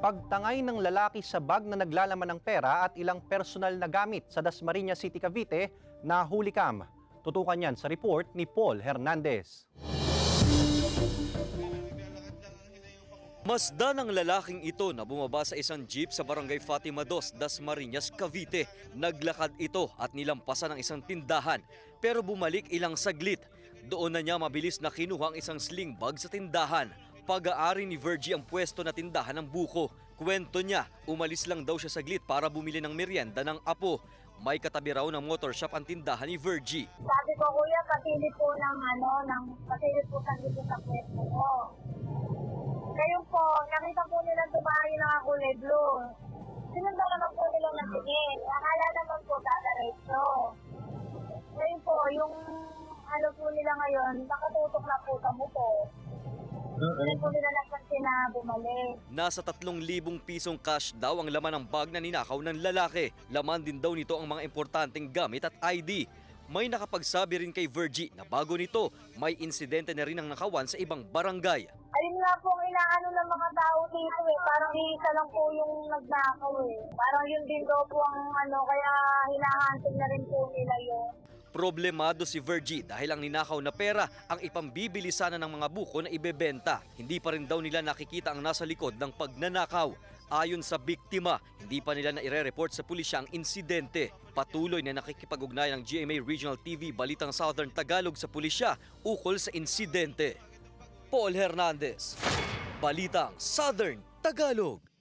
Pagtangay ng lalaki sa bag na naglalaman ng pera at ilang personal na gamit sa Dasmariñas City, Cavite na hulikam. Tutukan yan sa report ni Paul Hernandez. Masdan ang lalaking ito na bumaba sa isang jeep sa Barangay Fatima 2, Dasmariñas, Cavite. Naglakad ito at nilampasan ang isang tindahan pero bumalik ilang saglit. Doon na niya mabilis na kinuha ang isang sling bag sa tindahan. Pag-aari ni Virgie ang pwesto na tindahan ng buko. Kwento niya, umalis lang daw siya saglit para bumili ng merienda ng apo. May katabi raw ng motor shop ang tindahan ni Virgie. Sabi ko, kuya, pasilip po pasilip po sa pwesto ko. Ngayon po, nakita po nila tumayo ng kulay blue. Sinundan naman po nila ng tingin. Akala naman po dadaretso. Ngayon po, yung po nila ngayon, nakatutok na po sa motor. Hindi po nila napansin na bumalik. Nasa 3,000 pisong cash daw ang laman ng bag na ninakaw ng lalaki. Laman din daw nito ang mga importanteng gamit at ID. May nakapagsabi rin kay Virgie na bago nito, may insidente na rin ang nakawan sa ibang barangay. Ayun nga po ang inaano ng mga tao dito Parang isa lang po yung nagnakaw Parang yun din daw po ang kaya hinahantin na rin po nila yun. Problemado si Virgie dahil ang ninakaw na pera ang ipambibili sana ng mga buko na ibebenta. Hindi pa rin daw nila nakikita ang nasa likod ng pagnanakaw. Ayon sa biktima, hindi pa nila naire-report sa pulisya ang insidente. Patuloy na nakikipag-ugnay ng GMA Regional TV Balitang Southern Tagalog sa pulisya ukol sa insidente. Paul Hernandez, Balitang Southern Tagalog.